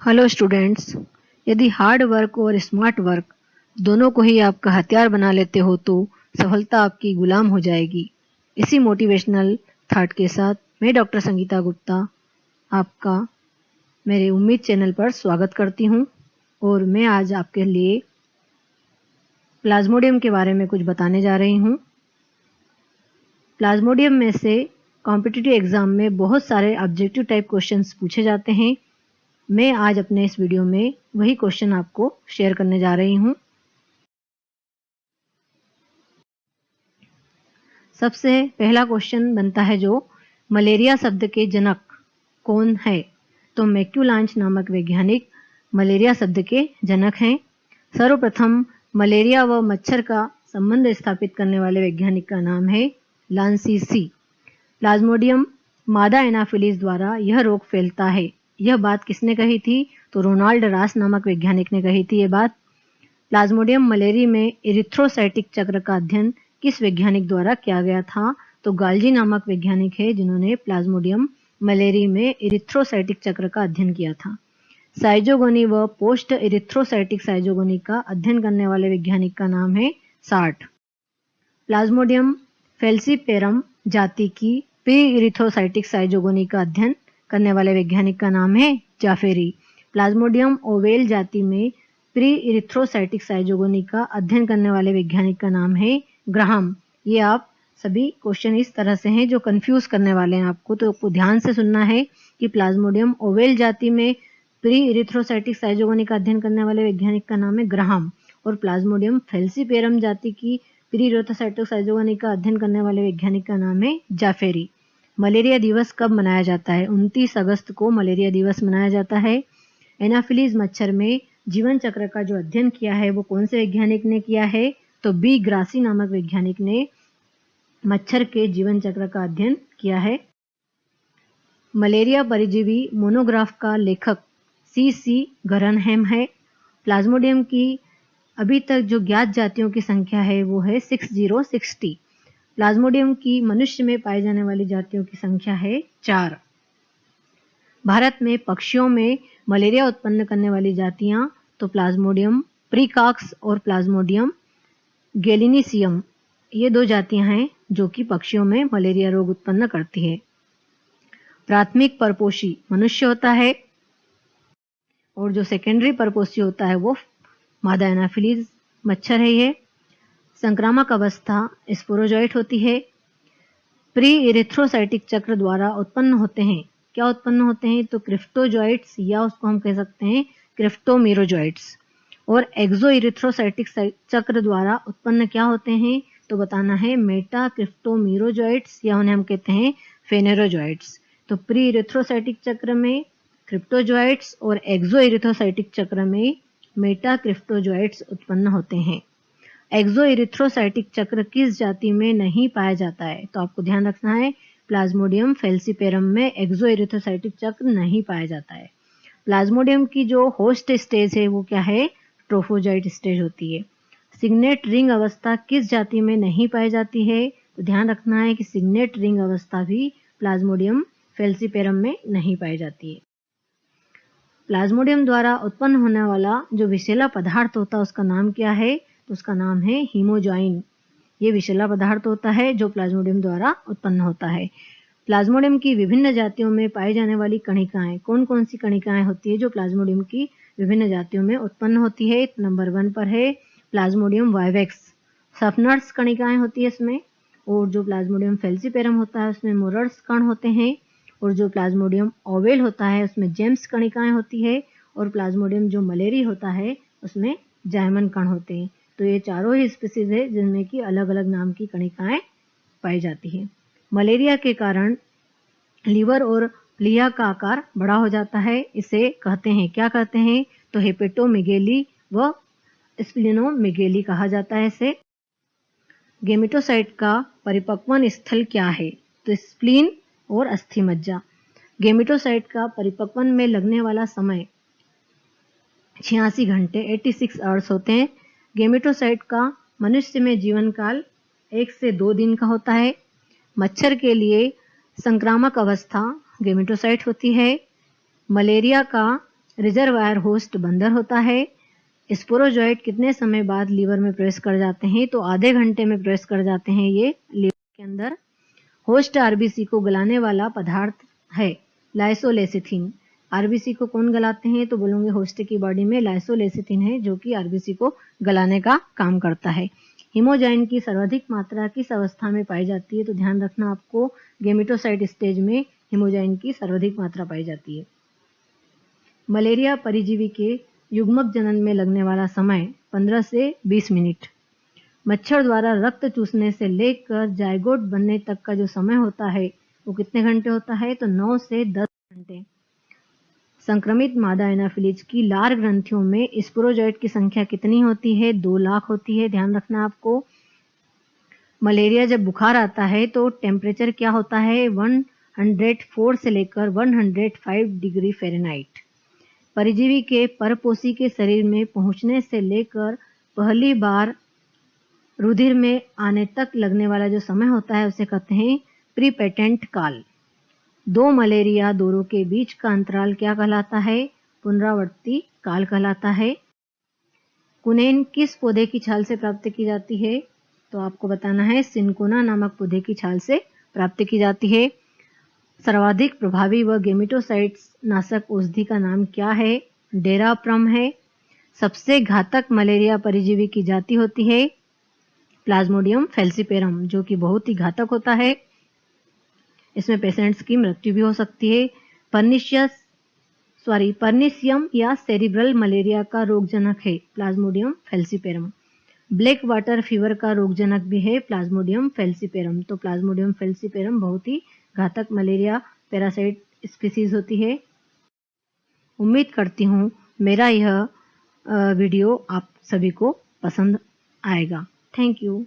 Hello students. यदि hard work और smart work दोनों को ही आपका हथियार बना लेते हो तो सफलता आपकी गुलाम हो जाएगी। इसी मोटिवेशनल थॉट के साथ मैं डॉक्टर संगीता गुप्ता आपका मेरे उम्मीद चैनल पर स्वागत करती हूं और मैं आज आपके लिए प्लाज्मोडियम के बारे में कुछ बताने जा रही हूं। प्लाज्मोडियम में से कॉम्पिटिटिव एग्जाम में बहुत सारे ऑब्जेक्टिव टाइप क्वेश्चंस पूछे जाते हैं। मैं आज अपने इस वीडियो में वही क्वेश्चन आपको शेयर करने जा रही हूं। सबसे पहला क्वेश्चन बनता है जो मलेरिया शब्द के जनक कौन है? तो मैक्यूलांच नामक वैज्ञानिक मलेरिया शब्द के जनक हैं। सर्वप्रथम मलेरिया व मच्छर का संबंध स्थापित करने वाले वैज्ञानिक का नाम है लांसीसी। प्लाज्मोडियम मादा एनाफिलीज द्वारा यह रोग फैलता है। यह बात किसने कही थी? तो रोनाल्ड रास नामक वैज्ञानिक ने कही थी ये बात। प्लाज्मोडियम मलेरी में इरिथ्रोसाइटिक चक्र का अध्ययन किस वैज्ञानिक द्वारा किया गया था? तो गाल्जी नामक वैज्ञानिक है जिन्होंने प्लाज्मोडियम मलेरी में इरिथ्रोसाइटिक चक्र का अध्ययन किया था। साइजोगोनी व पोस्ट इरिथ्रोसाइटिक साइजोगोनी का अध्ययन करने वाले वैज्ञानिक का नाम है सार्ट। प्लाज्मोडियम फेल्सीपेरम जाति की प्री इरिथ्रोसाइटिक साइजोगोनी का अध्ययन करने वाले वैज्ञानिक का नाम है जाफेरी। प्लाज्मोडियम ओवेल जाति में प्री इरिथ्रोसाइटिक साइजोगोनी का अध्ययन करने वाले वैज्ञानिक का नाम है ग्राहम। ये आप सभी क्वेश्चन इस तरह से हैं जो कंफ्यूज करने वाले हैं आपको, तो आपको ध्यान से सुनना है कि प्लाज्मोडियम ओवेल जाति में प्री इरिथ्रोसाइटिक साइजोगोनी का अध्ययन करने वाले वैज्ञानिक का नाम है ग्राहम और प्लाज्मोडियम फेल्सीपेरम जाति की प्री इरिथ्रोसाइटिक साइजोगोनी का अध्ययन करने वाले वैज्ञानिक का नाम है जाफेरी। मलेरिया दिवस कब मनाया जाता है? 29 अगस्त को मलेरिया दिवस मनाया जाता है। एनाफिलीज मच्छर में जीवन चक्र का जो अध्ययन किया है वो कौन से वैज्ञानिक ने किया है? तो बी ग्रासी नामक वैज्ञानिक ने मच्छर के जीवन चक्र का अध्ययन किया है। मलेरिया परजीवी मोनोग्राफ का लेखक सी गरनहैम है। प्लाज्मोडियम की अभी तक जो ज्ञात जातियों की संख्या है वो है 6060। प्लाज्मोडियम की मनुष्य में पाई जाने वाली जातियों की संख्या है 4। भारत में पक्षियों में मलेरिया उत्पन्न करने वाली जातियां तो प्लाज्मोडियम प्रीकॉक्स और प्लाज्मोडियम गैलिनीसियम, ये 2 जातियां हैं जो कि पक्षियों में मलेरिया रोग उत्पन्न करती है। प्राथमिक परपोषी मनुष्य होता है और जो सेकेंडरी परपोषी होता है वो मादा एनाफिलीज मच्छर है। ये संक्रामक अवस्था स्पोरोजोइट होती है। प्री इरिथ्रोसाइटिक चक्र द्वारा उत्पन्न होते हैं। क्या उत्पन्न होते हैं? तो क्रिप्टोजोइट्स या उसको हम कह सकते हैं क्रिप्टोमीरोजोइट्स। और एक्सो इरिथ्रोसाइटिक चक्र द्वारा उत्पन्न क्या होते हैं? तो बताना है मेटा क्रिप्टोमीरोजोइट्स या उन्हें हम कहते हैं फेनेरोजोइट्स। तो प्री इरिथ्रोसाइटिक चक्र में क्रिप्टोजोइट्स और एक्सो इरिथ्रोसाइटिक चक्र में मेटा क्रिप्टोजोइट्स उत्पन्न होते हैं। एक्सो इरिथ्रोसाइटिक चक्र किस जाति में नहीं पाया जाता है? तो आपको ध्यान रखना है प्लाज्मोडियम फेल्सीपेरम में एक्सो इरिथ्रोसाइटिक चक्र नहीं पाया जाता है। प्लाज्मोडियम की जो होस्ट स्टेज है वो क्या है? ट्रोफोजाइट स्टेज होती है। सिग्नेट रिंग अवस्था किस जाति में नहीं पाई जाती है? तो ध्यान रखना है कि सिग्नेट रिंग अवस्था भी प्लाज्मोडियम फेल्सीपेरम में नहीं पाई जाती है। प्लाज्मोडियम द्वारा उत्पन्न होने वाला जो विषैला पदार्थ होता है उसका नाम क्या है? तो उसका नाम है हीमोजॉइन। ये विषैला पदार्थ होता है जो प्लाज्मोडियम द्वारा उत्पन्न होता है। प्लाज्मोडियम की विभिन्न जातियों में पाई जाने वाली कणिकाएं कौन कौन सी कणिकाएं होती है जो प्लाज्मोडियम की विभिन्न जातियों में उत्पन्न होती है? नंबर 1 पर है प्लाज्मोडियम वाइवेक्स, सफनर्स कणिकाएं होती है इसमें। और जो प्लाज्मोडियम फेल्सीपेरम होता है उसमें मोरर्स कण होते हैं। और जो प्लाज्मोडियम ओवेल होता है उसमें जेम्स कणिकाएं होती है। और प्लाज्मोडियम जो मलेरी होता है उसमें जायमन कण होते हैं। तो ये चारों ही स्पीसीज है जिनमें की अलग अलग नाम की कणिकाएं पाई जाती है। मलेरिया के कारण लीवर और प्लिया का आकार बड़ा हो जाता है। इसे कहते हैं, क्या कहते हैं? तो हेपेटोमेगेली व स्प्लिनोमेगेली कहा जाता है इसे। गेमेटोसाइट का परिपक्वन स्थल क्या है? तो स्प्लीन और अस्थि मज्जा। गेमेटोसाइट का परिपक्वन में लगने वाला समय 86 घंटे 86 आवर्स होते हैं। गेमेटोसाइट का मनुष्य में जीवन काल 1 से 2 दिन का होता है। मच्छर के लिए संक्रामक अवस्था गेमेटोसाइट होती है। मलेरिया का रिजर्वायर होस्ट बंदर होता है। स्पोरोजॉइट कितने समय बाद लीवर में प्रवेश कर जाते हैं? तो आधे घंटे में प्रवेश कर जाते हैं ये लीवर के अंदर। होस्ट आरबीसी को गलाने वाला पदार्थ है लाइसोलेसिथिन। आरबीसी को कौन गलाते हैं? तो बोलोगे होस्ट की बॉडी में लाइसोलेसिथिन है जो कि आरबीसी को गलाने का काम करता है। हीमोजाइन की सर्वाधिक मात्रा किस अवस्था में पाई जाती है? तो ध्यान रखना आपको गेमेटोसाइट स्टेज में हीमोजाइन की सर्वाधिक मात्रा पाई जाती है। मलेरिया परिजीवी के युग्मक जनन में लगने वाला समय 15 से 20 मिनट। मच्छर द्वारा रक्त चूसने से लेकर जायगोट बनने तक का जो समय होता है वो कितने घंटे होता है? तो 9 से 10 घंटे। संक्रमित मादा एनाफिलीज की लार ग्रंथियों में स्पोरोजॉइट की संख्या कितनी होती है? 2 लाख होती है। ध्यान रखना आपको। मलेरिया जब बुखार आता है तो टेम्परेचर क्या होता है? 104 से लेकर 105 डिग्री फ़ारेनहाइट। परिजीवी के परपोषी के शरीर में पहुंचने से लेकर पहली बार रुधिर में आने तक लगने वाला जो समय होता है उसे कहते हैं प्री पेटेंट काल। दो मलेरिया दौरों के बीच का अंतराल क्या कहलाता है? पुनरावर्ती काल कहलाता है। कुनेन किस पौधे की छाल से प्राप्त की जाती है? तो आपको बताना है सिनकोना नामक पौधे की छाल से प्राप्त की जाती है। सर्वाधिक प्रभावी व गेमेटोसाइट्स नाशक औषधि का नाम क्या है? डेराप्रम है। सबसे घातक मलेरिया परजीवी की जाति होती है प्लाज्मोडियम फैल्सीपेरम, जो कि बहुत ही घातक होता है। इसमें पेशेंट्स की मृत्यु भी हो सकती है। पर्निशियम या सेरिब्रल मलेरिया का रोगजनक है Plasmodium falciparum. Black water fever का रोगजनक भी है प्लाज्मोडियम फैल्सीपेरम। तो प्लाज्मोडियम फैल्सीपेरम बहुत ही घातक मलेरिया पैरासाइट स्पीसीज होती है। उम्मीद करती हूँ मेरा यह वीडियो आप सभी को पसंद आएगा। Thank you.